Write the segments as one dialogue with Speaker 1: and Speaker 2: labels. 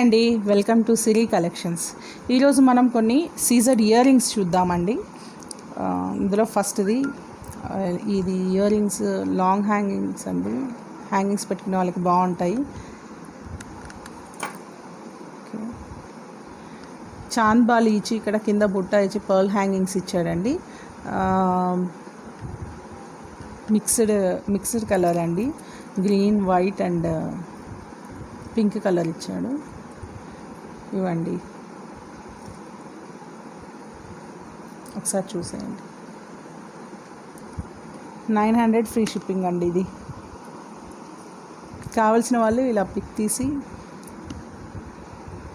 Speaker 1: Hi అండి, welcome to Siri collections. ఈరోజు మనం కొన్ని సీజర్డ్ ఇయర్ రింగ్స్ చూద్దామండి. ఇందులో ఫస్ట్ది ఇది ఇయర్ రింగ్స్ లాంగ్ హ్యాంగింగ్స్ అండి. హ్యాంగింగ్స్ పెట్టుకునే వాళ్ళకి బాగుంటాయి. చాంద్ బాలి ఇచ్చి ఇక్కడ కింద బుట్ట ఇచ్చి పర్ల్ హ్యాంగింగ్స్ ఇచ్చాడండి. మిక్స్డ్ కలర్ అండి, green, white and pink colour ఇచ్చాడు. ఇవ్వండి, ఒకసారి చూసేయండి. 900 ఫ్రీ షిప్పింగ్ అండి. ఇది కావాల్సిన వాళ్ళు ఇలా పిక్ తీసి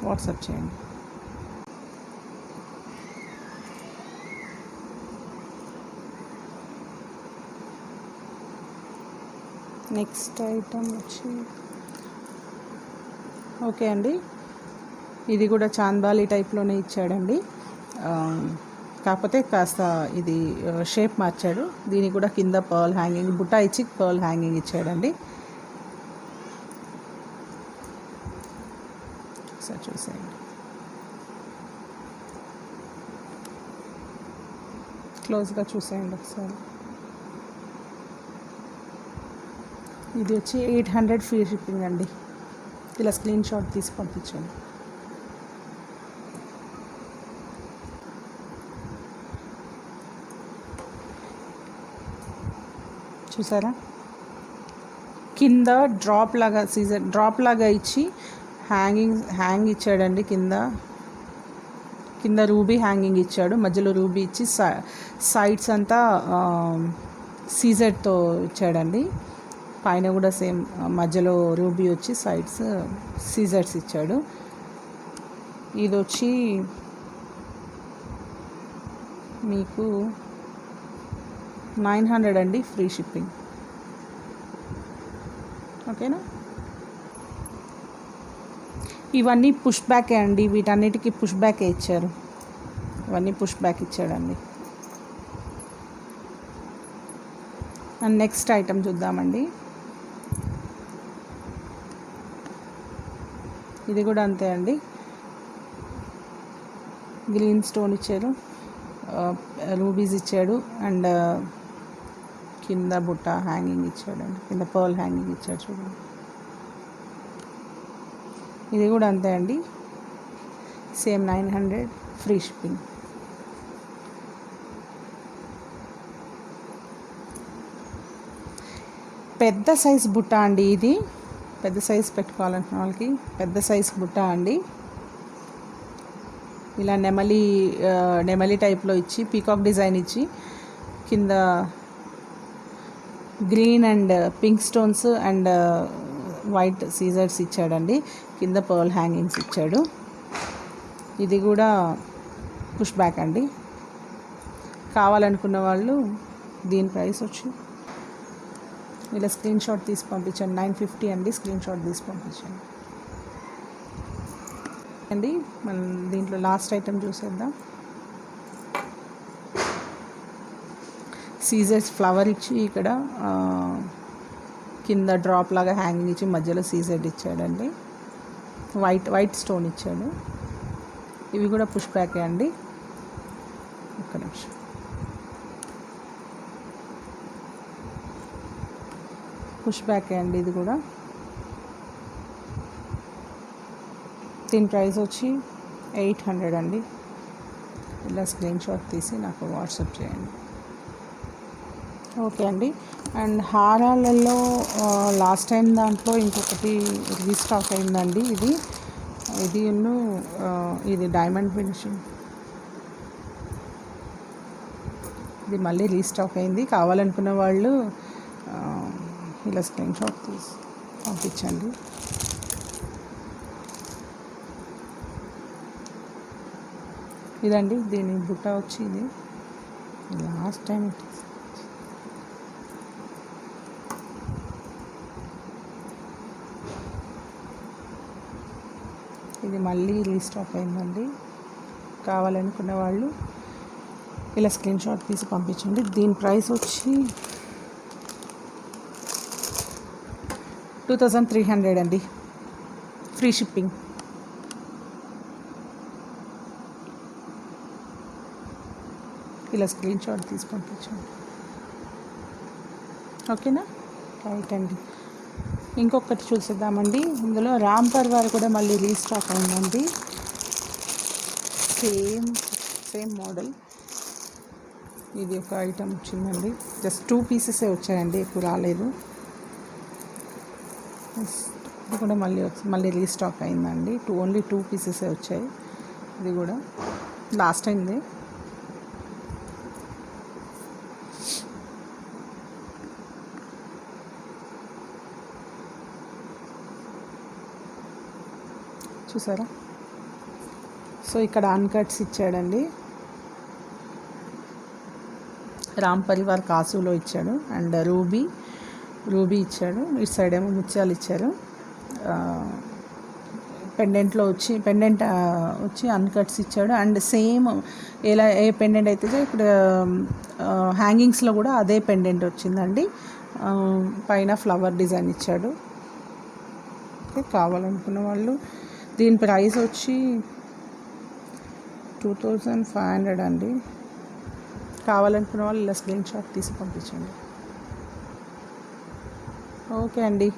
Speaker 1: వాట్సాప్ చేయండి. నెక్స్ట్ ఐటమ్ వచ్చి ఓకే అండి, ఇది కూడా చాంద్బాలి టైప్లోనే ఇచ్చాడండి. కాకపోతే కాస్త ఇది షేప్ మార్చాడు. దీనికి కూడా కింద పర్ల్ హ్యాంగింగ్ బుట్ట ఇచ్చి పర్ల్ హ్యాంగింగ్ ఇచ్చాడండి. ఒకసారి చూసేయండి. క్లోజ్గా చూసేయండి ఒకసారి. ఇది వచ్చి 800 ఫ్రీ షిప్పింగ్ అండి. ఇలా స్క్రీన్ షాట్ తీసి పంపించండి. చూసారా, కింద డ్రాప్ లాగా ఇచ్చి హ్యాంగ్ ఇచ్చాడండి. కింద రూబీ హ్యాంగింగ్ ఇచ్చాడు, మధ్యలో రూబీ ఇచ్చి సైడ్స్ అంతా సీజర్తో ఇచ్చాడండి. పైన కూడా సేమ్ మధ్యలో రూబీ వచ్చి సైడ్స్ సీజర్స్ ఇచ్చాడు. ఇది వచ్చి మీకు 900 అండి, ఫ్రీ షిప్పింగ్. ఓకేనా, ఇవన్నీ పుష్ బ్యాకే అండి. వీటన్నిటికీ పుష్ బ్యాకే ఇచ్చారు. ఇవన్నీ పుష్ బ్యాక్ ఇచ్చాడండి. అండ్ నెక్స్ట్ ఐటమ్ చూద్దామండి. ఇది కూడా అంతే అండి, గ్రీన్ స్టోన్ ఇచ్చారు, రూబీస్ ఇచ్చాడు అండ్ కింద బుట్ట హ్యాంగింగ్ ఇచ్చాడండి. కింద పర్ల్ హ్యాంగింగ్ ఇచ్చాడు చూడండి. ఇది కూడా అంతే అండి, సేమ్ 900 ఫ్రీ షిప్పింగ్. పెద్ద సైజ్ బుట్ట అండి. ఇది పెద్ద సైజ్ పెట్టుకోవాలనుకున్న వాళ్ళకి పెద్ద సైజ్ బుట్ట అండి. ఇలా నెమలి టైప్లో ఇచ్చి పీకాక్ డిజైన్ ఇచ్చి కింద green and pink stones and white సీజర్స్ ఇచ్చాడండి. కింద పర్ల్ హ్యాంగింగ్స్ ఇచ్చాడు. ఇది కూడా పుష్ బ్యాక్ అండి. కావాలనుకున్న వాళ్ళు దీని ప్రైస్ వచ్చి ఇలా స్క్రీన్ షాట్ తీసి పంపించండి. 950 అండి, స్క్రీన్ షాట్ తీసి పంపించండి అండి. మనం దీంట్లో లాస్ట్ ఐటమ్ చూసేద్దాం. సీజర్స్ ఫ్లవర్ ఇచ్చి ఇక్కడ కింద డ్రాప్ లాగా హ్యాంగింగ్ ఇచ్చి మధ్యలో సీజర్ ఇచ్చాడండి. వైట్ స్టోన్ ఇచ్చాడు. ఇవి కూడా పుష్ బ్యాకే అండి. ఒక్క నిమిషం. పుష్ బ్యాకే అండి. ఇది కూడా దీని ప్రైస్ వచ్చి 800 అండి. ఇలా స్క్రీన్ షాట్ తీసి నాకు వాట్సాప్ చేయండి. ఓకే అండి. అండ్ హారాలలో లాస్ట్ టైం దాంట్లో ఇంకొకటి రీస్టాక్ అయిందండి. ఇది డైమండ్ ఫినిషింగ్. ఇది మళ్ళీ రీస్టాక్ అయింది. కావాలనుకున్న వాళ్ళు ఇలా స్క్రీన్ షాట్ తీసి పంపించండి. ఇదండి దీని బుట్ట వచ్చి ఇది లాస్ట్ టైం ఇది మళ్ళీ రీస్టాక్ అయిందండి. కావాలనుకున్న వాళ్ళు ఇలా స్క్రీన్ షాట్ తీసి పంపించండి. దీని ప్రైస్ వచ్చి 2300 అండి, ఫ్రీ షిప్పింగ్. ఇలా స్క్రీన్ షాట్ తీసి పంపించండి. ఓకేనా? రైట్ అండి. ఇంకొకటి చూసేద్దామండి. ఇందులో రామ్ పర్వార్ కూడా మళ్ళీ రీస్టాక్ అయిందండి. Same model. ఇది ఒక ఐటమ్ వచ్చిందండి. జస్ట్ 2 పీసెసే వచ్చాయండి, ఎక్కువ రాలేదు. ఇది కూడా మళ్ళీ రీస్టాక్ అయిందండి. ఓన్లీ 2 పీసెసే వచ్చాయి. ఇది కూడా లాస్ట్ అయింది. చూసారా? సో ఇక్కడ అన్కట్స్ ఇచ్చాడండి. రామ్ పరివార్ కాసులో ఇచ్చాడు అండ్ రూబీ ఇచ్చాడు. ఇటు సైడ్ ఏమో ముత్యాలు ఇచ్చారు. పెండెంట్ వచ్చి అన్కట్స్ ఇచ్చాడు. అండ్ సేమ్ ఏ పెండెంట్ అయితే ఇప్పుడు హ్యాంగింగ్స్లో కూడా అదే పెండెంట్ వచ్చిందండి. పైన ఫ్లవర్ డిజైన్ ఇచ్చాడు. కావాలనుకున్న వాళ్ళు దీని ప్రైస్ వచ్చి 2500 అండి. కావాలనుకున్న వాళ్ళు ఇలా స్క్రీన్ షాట్ తీసి పంపించండి. ఓకే అండి.